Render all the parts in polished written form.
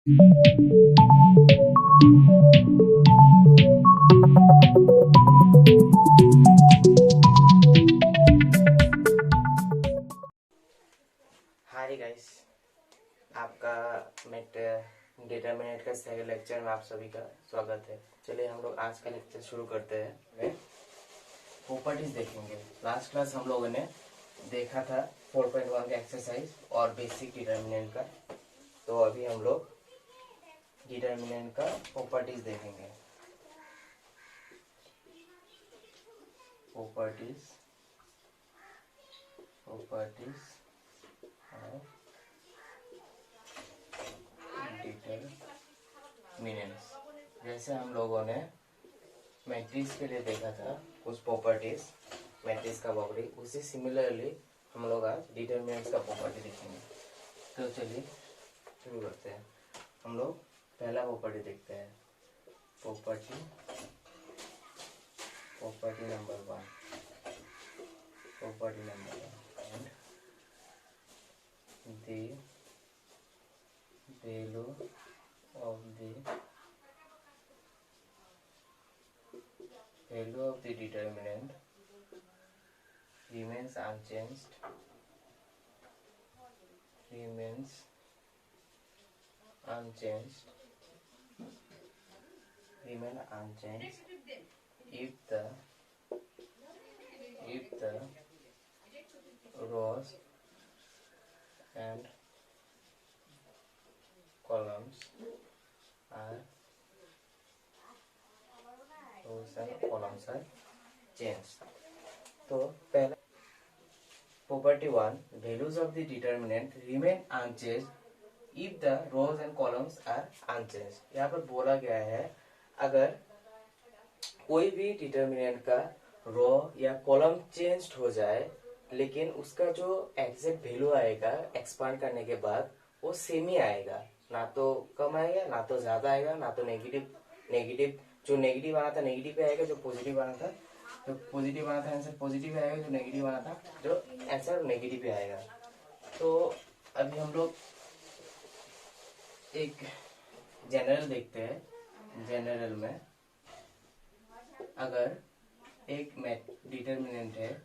Hi guys, आपका met determinant का second lecture में आप सभी का स्वागत है। चलिए हम लोग आज का लेक्चर शुरू करते हैं। प्रॉपर्टीज देखेंगे। लास्ट क्लास हम लोगों ने देखा था 4.1 का एक्सरसाइज और बेसिक डिटरमिनेंट का। तो अभी हम लोग डिटरमिनेंट का प्रॉपर्टीज देखेंगे। Properties determinants. जैसे हम लोगों ने मैट्रिक्स के लिए देखा था कुछ प्रॉपर्टीज, मैट्रिक्स का प्रॉपर्टी, उसी सिमिलरली हम लोग आज डिटरमिनेंट्स का प्रॉपर्टी देखेंगे। तो चलिए शुरू करते हैं। हम लोग पहला प्रॉपर्टी देखते हैं। Property number one and the value of the determinant remains unchanged if the rows and columns are changed। तो पहला property one, values of the determinant remain unchanged if the rows and columns are unchanged. यहाँ पर बोला गया है अगर कोई भी डिटरमिनेंट का रो या कॉलम चेंज हो जाए लेकिन उसका जो एग्जैक्ट वैल्यू आएगा एक्सपांड करने के बाद वो सेम ही आएगा, ना तो कम आएगा ना तो ज्यादा आएगा ना तो नेगेटिव जो नेगेटिव आना था नेगेटिव पे आएगा, जो पॉजिटिव आना था जो पॉजिटिव आना था आंसर पॉजिटिव आएगा, जो नेगेटिव आना था जो आंसर नेगेटिव पे आएगा। तो अभी हम लोग एक जनरल देखते हैं। जनरल में अगर एक डिटरमिनेंट है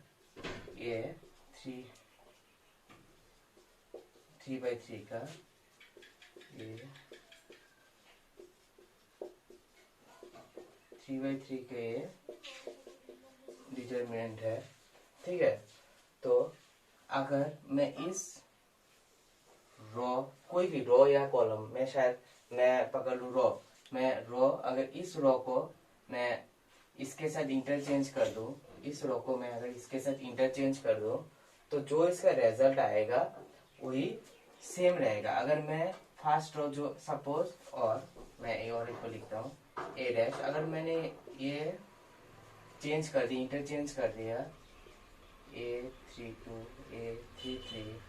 ये 3/3 का, ये 3/3 का ये डिटरमिनेंट है, ठीक है। तो अगर मैं इस रो, कोई भी रो या कॉलम में, शायद मैं पकड़ लूँ रो, मैं रो अगर इस रो को मैं इसके साथ इंटरचेंज कर दूं, इस रो को मैं अगर इसके साथ इंटरचेंज कर दूं तो जो इसका रिजल्ट आएगा वही सेम रहेगा। अगर मैं फर्स्ट रो जो सपोज, और मैं ए और को लिखता हूँ ए डैश, अगर मैंने ये चेंज कर दी, इंटरचेंज कर दिया A32 A33,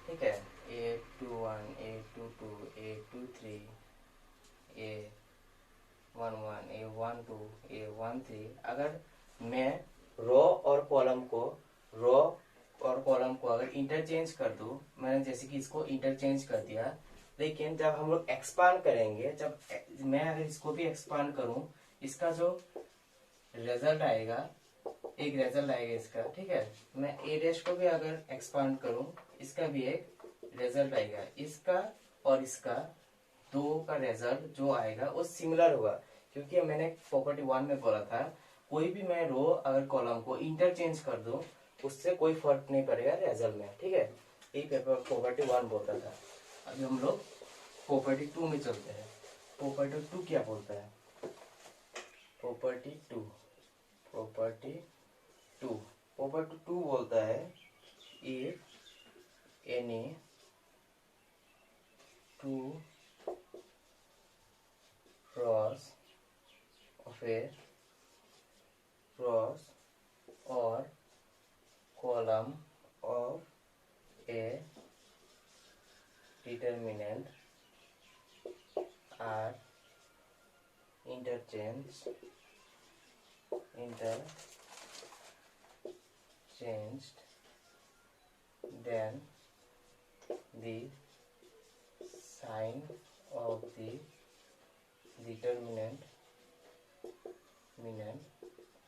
ठीक है, A21 A22 A23 A11 A12 A13, अगर मैं रो और कॉलम को अगर इंटरचेंज कर दूं, मैंने जैसे कि इसको इंटरचेंज कर दिया, लेकिन जब हम लोग एक्सपांड करेंगे, जब मैं अगर इसको भी एक्सपांड करूं, इसका जो रिजल्ट आएगा, एक रिजल्ट आएगा इसका, ठीक है। मैं ए डैश को भी अगर एक्सपांड करूं, इसका भी एक रिजल्ट आएगा, इसका और इसका दो का रिजल्ट जो आएगा वो सिमिलर होगा, क्योंकि मैंने प्रॉपर्टी वन में बोला था कोई भी मैं रो अगर कॉलम को इंटरचेंज कर दूं उससे कोई फर्क नहीं पड़ेगा रिजल्ट में, ठीक है। यही पेपर प्रॉपर्टी वन बोलता था। अभी हम लोग प्रॉपर्टी टू में चलते हैं। प्रॉपर्टी टू क्या बोलता है? प्रॉपर्टी टू बोलता है if any two rows or column of a determinant are interchanged then the sign of the determinant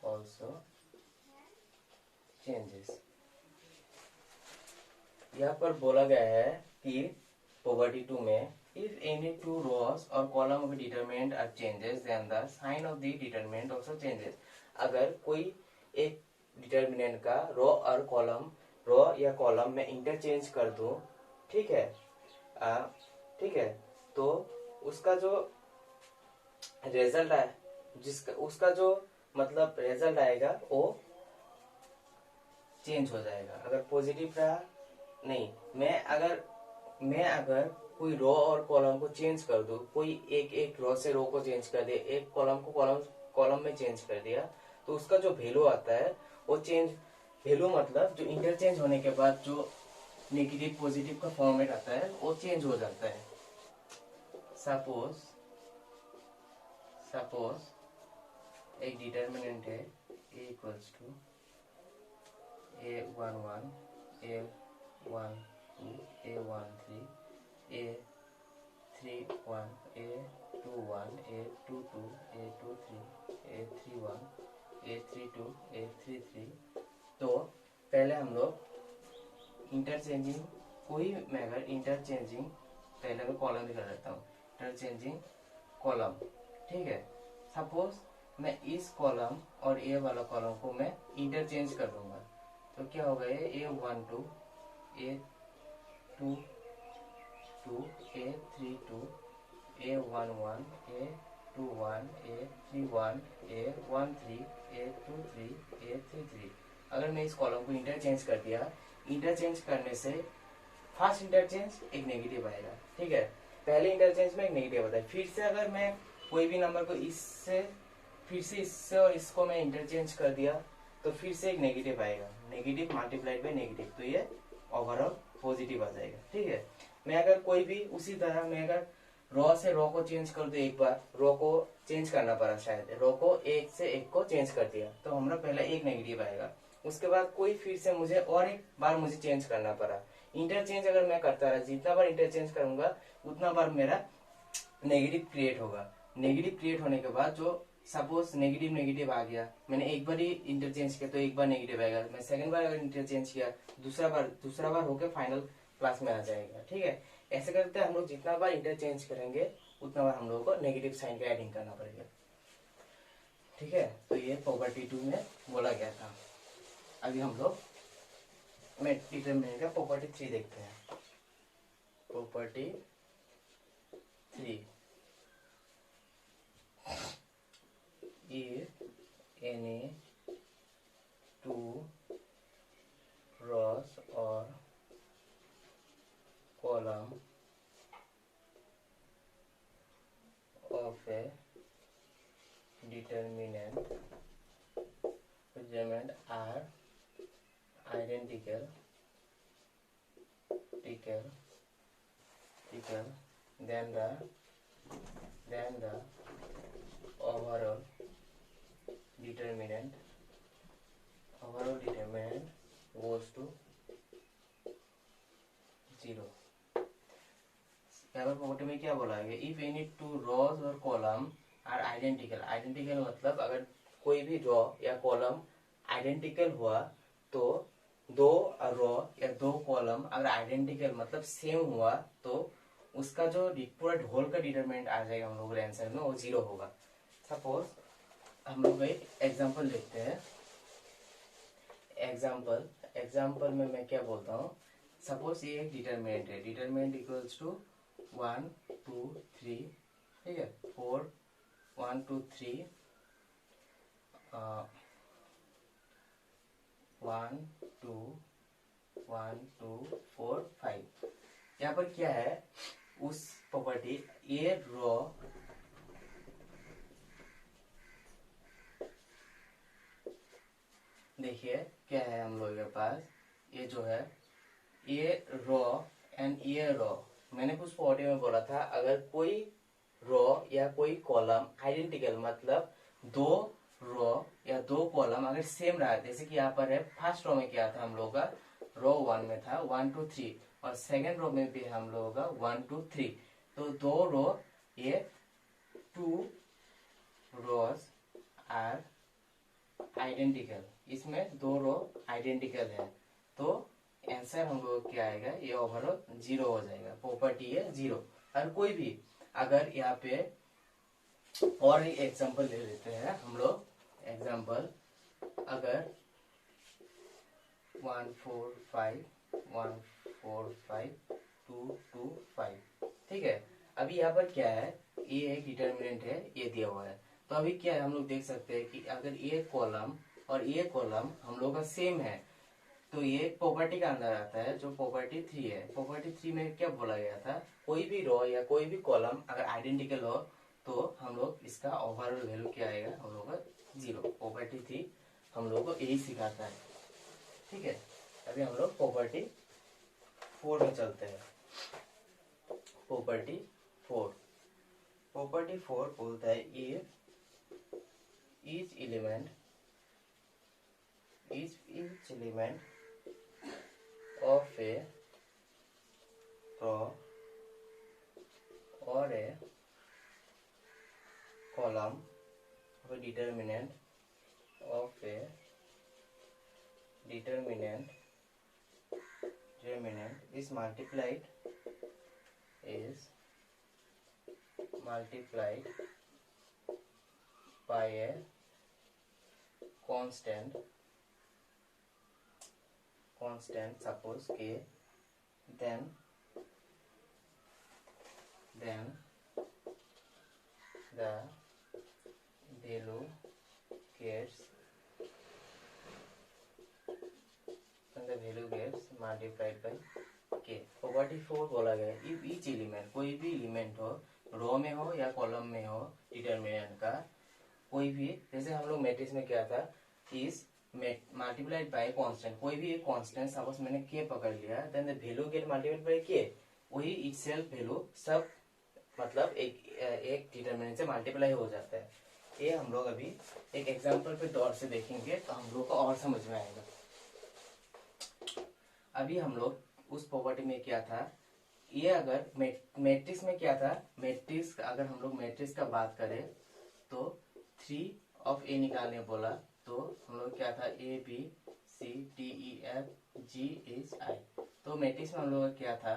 also changes। यहाँ पर बोला गया है कि प्रॉपर्टी 2 में if any two rows or column of a determinant are changes then the sign of the determinant also changes। अगर कोई एक डिटर्मिनेंट का रो या कॉलम में इंटरचेंज कर दूं, ठीक है, ठीक है, तो उसका जो रिजल्ट है, उसका जो मतलब रिजल्ट आएगा वो चेंज हो जाएगा। अगर पॉजिटिव रहा, नहीं, मैं अगर कोई रो और कॉलम को चेंज कर दूं, कोई एक रो से रो को चेंज कर दिया, एक कॉलम को कॉलम में चेंज कर दिया, तो उसका जो वैल्यू आता है वो चेंज, वैल्यू मतलब जो इंटरचेंज होने के बाद जो नेगेटिव पॉजिटिव का फॉर्मेट आता है वो चेंज हो जाता है। सपोज एक डिटर्मिनेंट है a equals to a11 a12 a13 a31 a21 a22 a23 a31 a32 a33। तो पहले हम लोग इंटरचेंजिंग, मैं अगर इंटरचेंजिंग, पहले मैं कॉलम दिखा देता हूँ, इंटरचेंजिंग कॉलम, ठीक है। सपोज मैं इस कॉलम और ए वाला कॉलम को मैं इंटरचेंज कर दूंगा, तो क्या होगा, a12 a22 a32 a11 a21 a31 a13 a23 a33। अगर मैं इस कॉलम को इंटरचेंज कर दिया, इंटरचेंज करने से फर्स्ट इंटरचेंज एक नेगेटिव आएगा, ठीक है, पहले इंटरचेंज में एक नेगेटिव आता है। फिर से अगर मैं कोई भी नंबर को इससे और इसको मैं इंटरचेंज कर दिया, तो फिर से एक नेगेटिव आएगा, नेगेटिव मल्टीप्लाइड बाय नेगेटिव, तो ये ओवरऑल पॉजिटिव आ जाएगा, ठीक है। मैं अगर कोई भी उसी तरह मैं अगर रो से रो को चेंज कर दो, एक बार रो को चेंज करना पड़ा, शायद रो को एक से एक को चेंज कर दिया, तो हमारा पहले एक नेगेटिव आएगा। उसके बाद कोई फिर से मुझे और एक बार मुझे चेंज करना पड़ा, इंटरचेंज अगर मैं करता रहा, जितना बार इंटरचेंज करूंगा उतना बार मेरा नेगेटिव क्रिएट होगा। नेगेटिव क्रिएट होने के बाद जो सपोज नेगेटिव आ गया, मैंने एक बार ही इंटरचेंज किया तो एक बार नेगेटिव आएगा, मैं सेकंड बार अगर इंटरचेंज किया दूसरा बार होकर फाइनल क्लास में आ जाएगा, ठीक है। ऐसे करते हम लोग जितना बार इंटरचेंज करेंगे उतना बार हम लोगों को नेगेटिव साइन का एडिंग करना पड़ेगा, ठीक है। तो ये प्रॉपर्टी 2 में बोला गया था। अभी हम लोग डिटरमिनेंट का प्रॉपर्टी 3 देखते हैं। Property 3, if any two rows or column of a determinant are identical, then the overall determinant goes to 0। यहाँ पर प्रॉपर्टी में क्या बोला है, इफ एनी टू रोज और कॉलम आर आइडेंटिकल मतलब अगर कोई भी रो या कॉलम आइडेंटिकल हुआ, तो दो रो या दो कॉलम अगर आइडेंटिकल मतलब सेम हुआ, तो उसका जो पूरा होल का डिटरमिनेंट आ जाएगा हम लोग आंसर में, वो 0 होगा। सपोज हम लोग एक एग्जांपल देखते हैं। एग्जांपल में मैं क्या बोलता हूँ, सपोज ये एक डिटरमिनेंट है, डिटरमिनेंट इक्वल्स टू 1 2 3, ठीक है, 4 1 2 3 1 2 1 2 4 5। यहाँ पर क्या है, उस प्रॉपर्टी ये रो देखिए क्या है हम लोगों के पास, ये जो है ये रो एंड ये रो, मैंने कुछ प्रॉपर्टी में बोला था अगर कोई रो या कोई कॉलम आइडेंटिकल मतलब दो रो या दो कॉलम अगर सेम रहा, जैसे कि यहाँ पर है फर्स्ट रो में क्या था हम लोग का, रो 1 में था 1 2 3, और सेकंड रो में भी हम लोगों का 1 2 3। तो दो रो, ये 2 रोज आर आइडेंटिकल, इसमें दो रो आइडेंटिकल है, तो आंसर हम लोग क्या आएगा, ये ओवरऑल 0 हो जाएगा, प्रॉपर्टी है 0। और कोई भी अगर यहाँ पे और एग्जांपल ले लेते हैं हम लोग, एग्जांपल अगर 1 4 5 1 4 5 2 2 5, ठीक है। अभी यहाँ पर क्या है, ये एक डिटर्मिनेंट है, ये दिया हुआ है। तो अभी क्या है, हम लोग देख सकते हैं कि अगर ये कॉलम और ये कॉलम हम लोग का सेम है, तो ये प्रॉपर्टी का अंदर आता है, जो प्रॉपर्टी 3 है। प्रॉपर्टी 3 में क्या बोला गया था, कोई भी रो या कोई भी कॉलम अगर आइडेंटिकल हो तो हम लोग इसका ओवरऑल वैल्यू क्या आएगा, हम लोग का 0। प्रॉपर्टी 3 हम लोग को यही सिखाता है, ठीक है। अभी हम लोग प्रॉपर्टी 4 में चलते हैं। प्रॉपर्टी 4 बोलता है, if each element of a row or a column of a determinant is multiplied by a constant, suppose k, then the value gets multiplied by k। Property 4 बोला गया है, इफ ईच एलिमेंट, कोई भी element हो, रो में हो या column में हो, डिटरमिनेंट का कोई भी, जैसे हम लोग मैट्रिक्स में क्या था, इज मल्टीप्लाइड बाय कांस्टेंट, कोई भी एक कांस्टेंट, सपोज मैंने k पकड़ लिया, then the value get multiplied by k, वही इटसेल्फ वैल्यू सब मतलब एक डिटरमिनेंट से मल्टीप्लाई हो जाता है। ये हम लोग अभी एक एग्जांपल पे दौर से देखेंगे तो हम लोग को और समझ में आएगा। अभी हम लोग उस प्रॉपर्टी में क्या था, ये अगर मैट्रिक्स में क्या था, मैट्रिक्स अगर हम लोग मैट्रिक्स का बात करें तो 3 ऑफ ए निकालने बोला, तो हम लोग क्या था, A B C D E F G H I. तो मैट्रिक्स में हम लोग क्या था,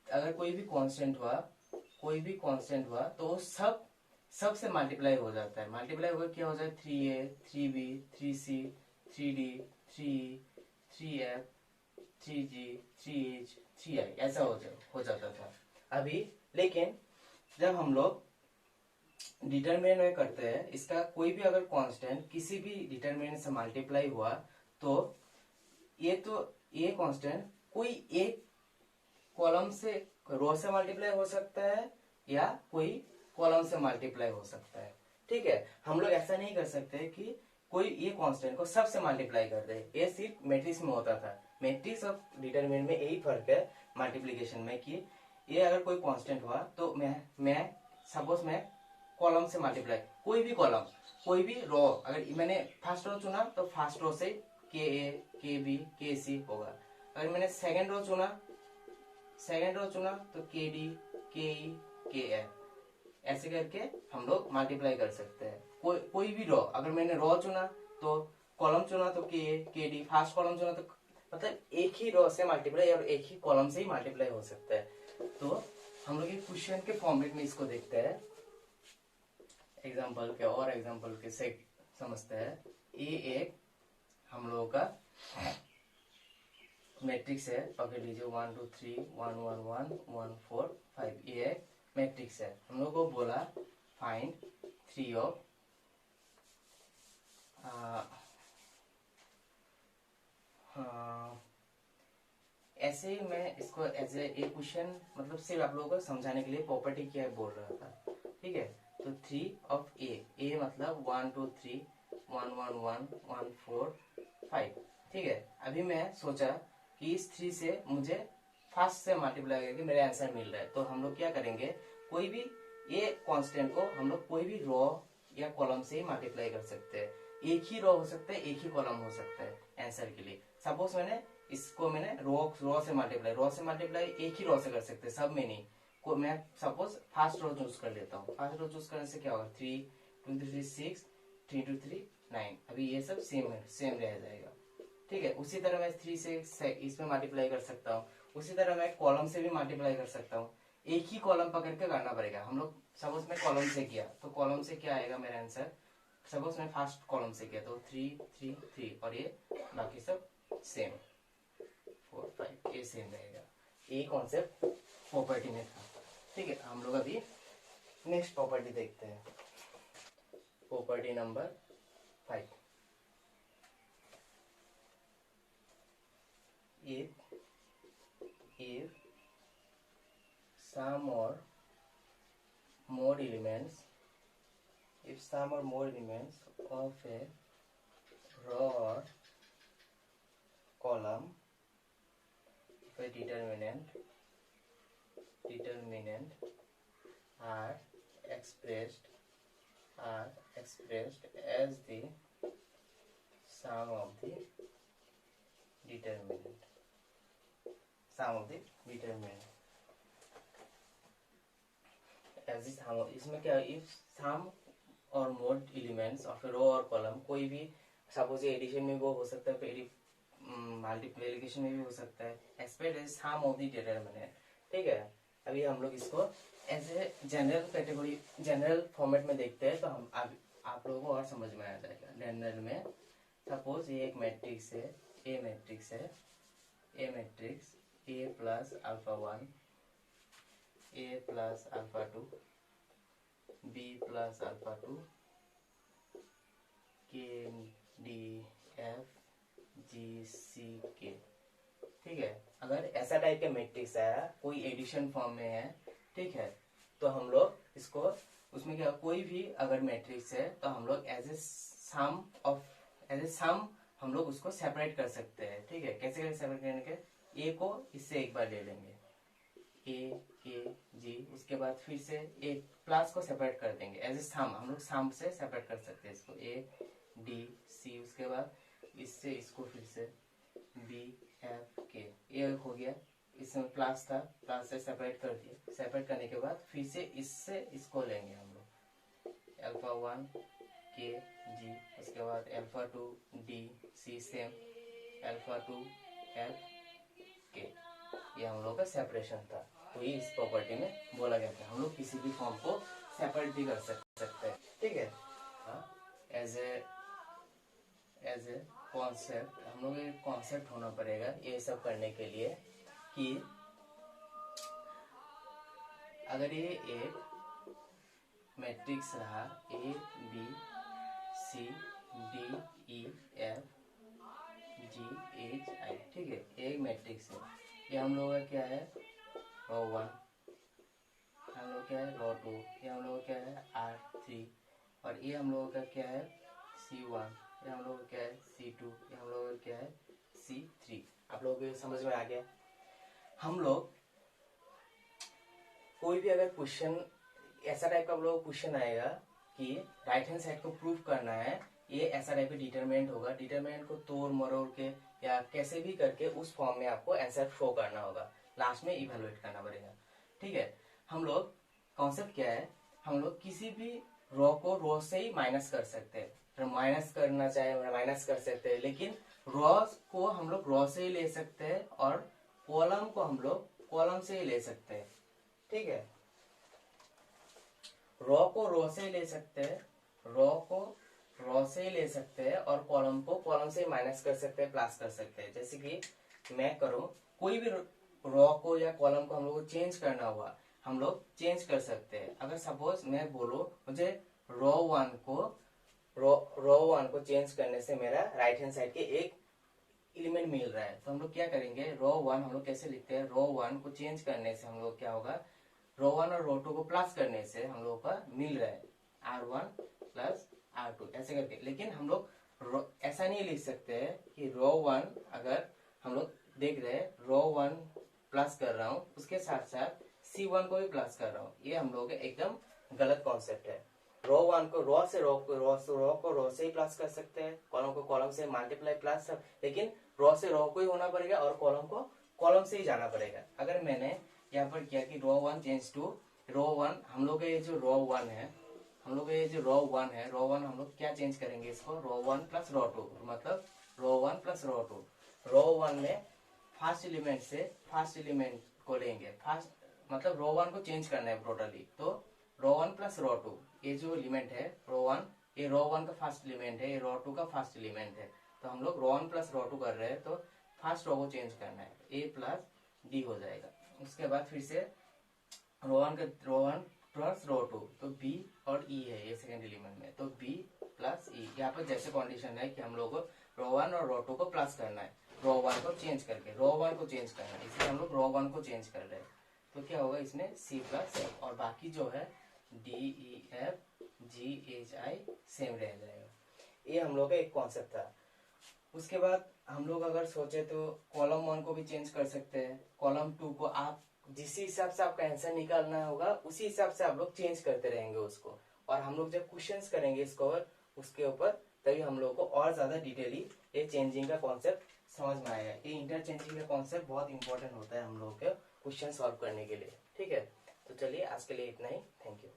अगर कोई भी कांस्टेंट हुआ तो वो सब से मल्टीप्लाई हो जाता है। मल्टीप्लाई होकर क्या हो जाए, 3a 3b 3c 3d 3e 3f 3g 3h 3i ऐसा हो जाता था। अभी लेकिन जब हम लोग डिटरमिनेंट में करते हैं, इसका कोई भी अगर कांस्टेंट किसी भी डिटरमिनेंट से मल्टीप्लाई हुआ तो ये कांस्टेंट कोई एक कॉलम से, रो से मल्टीप्लाई हो सकता है या कोई कॉलम से मल्टीप्लाई हो सकता है, ठीक है। हम लोग ऐसा नहीं कर सकते कि कोई ये कांस्टेंट को सब से मल्टीप्लाई कर दे, ये सिर्फ मैट्रिक्स में होता था। मैट्रिक्स और डिटरमिनेंट में यही फर्क है मल्टीप्लिकेशन में, कि ये अगर कोई कांस्टेंट हुआ तो मैं सपोज मैं कॉलम से मल्टीप्लाई, कोई भी कॉलम, कोई भी रो, अगर मैंने फर्स्ट रो चुना तो फर्स्ट रो से के ए के बी के सी होगा। अगर मैंने सेकंड रो चुना तो के डी के ई के एफ, ऐसे करके हम लोग मल्टीप्लाई कर सकते हैं। कोई भी रो, अगर मैंने रो चुना तो कॉलम चुना तो के ए के डी, फर्स्ट कॉलम चुना तो मतलब एक ही रो से मल्टीप्लाई और एक ही कॉलम से ही मल्टीप्लाई हो सकता है। तो हम लोग क्वेश्चन के फॉर्मेट में इसको देखते हैं, एग्जाम्पल के और एग्जाम्पल के से समझते हैं। ये एक हम लोगों का मैट्रिक्स है, पकड़ लीजिए 1 2 3 1 1 1 1 4 5, ये एक मैट्रिक्स है। हम लोग को बोला फाइंड 3 ऑफ ऐसे ही मैं इसको एज ए क्वेश्चन मतलब सिर्फ आप लोगों को समझाने के लिए प्रॉपर्टी क्या है बोल रहा था, ठीक है। तो 3 ऑफ ए मतलब 1 2 3 1 1 1 1 4 5, ठीक है। अभी मैं सोचा कि इस 3 से मुझे फर्स्ट से मल्टीप्लाई करके मेरा आंसर मिल रहा है, तो हम लोग क्या करेंगे, कोई भी ये कांस्टेंट को हम लोग कोई भी रो या कॉलम से ही मल्टीप्लाई कर सकते हैं। एक ही रो हो सकता है, एक ही कॉलम हो सकता है आंसर के लिए। सपोज मैंने इसको मैंने रो से मल्टीप्लाई एक ही रो से कर सकते हैं, सब में नहीं। को मैं सपोज फर्स्ट रो चूज कर लेता हूँ। फर्स्ट रो चूज करने से क्या होगा, 3 2 3 6, 3 2 3 9। अभी ये सब सेम रह जाएगा, ठीक है। उसी तरह मैं 3 से इसमें मल्टीप्लाई कर सकता हूँ। उसी तरह मैं कॉलम से भी मल्टीप्लाई कर सकता हूँ। एक ही कॉलम पकड़ के करना पड़ेगा हम लोग। सपोज मैं कॉलम से किया तो कॉलम से क्या आएगा मेरा आंसर। सपोज मैं फर्स्ट कॉलम से किया तो 3 3 3 और ये बाकी सब सेम 4 5 ये सेम रहेगा। ये कॉन्सेप्ट प्रॉपर्टी में था, ठीक है। हम लोग अभी नेक्स्ट प्रॉपर्टी देखते हैं, property number 5। if some or more elements of a row or column of a determinant are expressed as the sum of the determinant इसमें क्या, इफ सम और मोर एलिमेंट्स ऑफ रो और कॉलम, कोई भी suppose addition में वो हो सकता है, मल्टीप्लिकेशन में भी हो सकता है, express as sum of the determinant, ठीक है। अभी हम लोग इसको as a general category, general format में देखते हैं तो हम आप लोगों को और समझ में आ जाएगा। जनरल में सपोज ये एक मैट्रिक्स है, A matrix A plus alpha 1, A plus alpha 2, B plus alpha 2, के डी एफ जी सी के, ठीक है। अगर ऐसा टाइप का मैट्रिक्स आया, कोई एडिशन फॉर्म में है, ठीक है, तो हम लोग इसको, उसमें क्या, कोई भी अगर मैट्रिक्स है तो हम लोग एज ए सम हम लोग उसको सेपरेट कर सकते हैं, ठीक है। कैसे सेपरेट करने के, ए को इससे एक बार ले लेंगे, ए के जी, उसके बाद फिर से ए प्लस को सेपरेट कर देंगे एज ए सम, हम लोग सम से सेपरेट कर सकते हैं इसको, ए डी सी, उसके बाद इससे इसको फिर से बी एफ के, ये हो गया। इसमें प्लस था, प्लस से सेपरेट कर दिया। सेपरेट करने के बाद फिर से इससे इसको लेंगे हम लोग, अल्फा 1 के जी, उसके बाद alpha 2 D C, same alpha 2 F K. ये हम लोग का सेपरेशन था, तो ये इस प्रॉपर्टी में बोला गया था। हम लोग किसी भी फॉर्म को सेपरेट भी कर सकते हैं, ठीक है। एज ए कॉन्सेप्ट, हम लोग एक कॉन्सेप्ट होना पड़ेगा ये सब करने के लिए कि अगर ये एक मैट्रिक्स रहा A B C D E F G H I, ठीक है, एक मैट्रिक्स है। ये हम लोग का क्या है, रो 1, हम लोग क्या है रो 2, ये हम लोग क्या है R3, और ये हम लोगों का क्या है C1, ये हम लोग का क्या है C2, ये हम लोग का क्या है C3। आप लोगों को समझ में आ गया। हम लोग कोई भी अगर क्वेश्चन ऐसा टाइप का आप लोगों को क्वेश्चन आएगा कि राइट हैंड साइड को प्रूव करना है, ये ऐसा टाइप का डिटरमिनेंट होगा, डिटरमिनेंट को तोड़ मरोड़ के या कैसे भी करके उस फॉर्म में आपको आंसर शो करना होगा, लास्ट में इवेलुएट करना पड़ेगा, ठीक है। हम लोग कॉन्सेप्ट क्या है, हम लोग किसी भी रो को रो से ही माइनस कर सकते हैं, माइनस करना चाहे माइनस कर सकते हैं, लेकिन रो को हम लोग रो से ही ले सकते हैं और कॉलम को हम लोग कॉलम से ही ले सकते हैं, ठीक है। रो को रो से ही ले सकते हैं, रो को रो से ही ले सकते हैं और कॉलम को कॉलम से ही माइनस कर सकते हैं, प्लस कर सकते हैं। जैसे कि मैं करूं, कोई भी रो को या कॉलम को हम लोग को चेंज करना हुआ, हम लोग चेंज कर सकते हैं। अगर सपोज मैं बोलूं मुझे रो 1 को चेंज करने से मेरा राइट हैंड साइड के एक एलिमेंट मिल रहा है, तो हम लोग क्या करेंगे, रो 1 हम लोग कैसे लिखते हैं, रो 1 को चेंज करने से हम लोग क्या होगा, रो 1 और रो 2 को प्लस करने से हम लोग का मिल रहा है R1 प्लस R2 ऐसे करके। लेकिन हम लोग ऐसा नहीं लिख सकते हैं कि रो 1, अगर हम लोग देख रहे हैं रो 1 प्लस कर रहा हूँ, उसके साथ साथ C1 को भी प्लस कर रहा हूँ, ये हम लोग एकदम गलत कॉन्सेप्ट है। रो 1 को रो से रो को रो से ही प्लस कर सकते हैं, कॉलम को कॉलम से मल्टीप्लाई प्लस, लेकिन रो से रो को ही होना पड़ेगा और कॉलम को कॉलम से ही जाना पड़ेगा। अगर मैंने यहाँ पर किया कि रो 1 चेंज टू रो 1, हम लोग का ये जो रो 1 है, हम लोग ये जो रो 1 है, रो 1 हम लोग क्या चेंज करेंगे इसको, रो 1 प्लस रो 2, मतलब रो 1 प्लस रो 2। रो 1 में फर्स्ट एलिमेंट से फर्स्ट एलिमेंट को लेंगे, फर्स्ट मतलब रो 1 को चेंज करना है टोटली, तो रो 1 प्लस रो 2, ये जो एलिमेंट है रो 1, ये रो 1 का फर्स्ट एलिमेंट है, ये रो 2 का फर्स्ट एलिमेंट है। तो हम लोग रो 1 प्लस रो 2 कर रहे हैं, तो फर्स्ट रो को चेंज करना है, ए प्लस डी हो जाएगा। उसके बाद फिर से रो 1 प्लस रो 2, तो बी और ई है ये सेकंड एलिमेंट में, तो बी प्लस ई। यहाँ पर जैसे कंडीशन है कि हम लोग को रो 1 और रो 2 को प्लस करना है, रो 1 को चेंज करके रो 1 को चेंज करना है, इसलिए हम लोग रो 1 को चेंज कर रहे हैं। तो क्या होगा इसमें सी प्लस एफ, और बाकी जो है D E F G H आई सेम रह जाएगा। ये हम लोग का एक कॉन्सेप्ट था। उसके बाद हम लोग अगर सोचे तो कॉलम 1 को भी चेंज कर सकते हैं, कॉलम 2 को आप जिस हिसाब से आपका आंसर निकालना होगा उसी हिसाब से आप लोग चेंज करते रहेंगे उसको। और हम लोग जब क्वेश्चंस करेंगे इसको उसके ऊपर, तभी हम लोग को और ज्यादा डिटेली ये चेंजिंग का कॉन्सेप्ट समझ में आएगा। ये इंटरचेंजिंग का कॉन्सेप्ट बहुत इंपॉर्टेंट होता है हम लोग के क्वेश्चन सॉल्व करने के लिए। ठीक है, तो चलिए आज के लिए इतना ही, थैंक यू।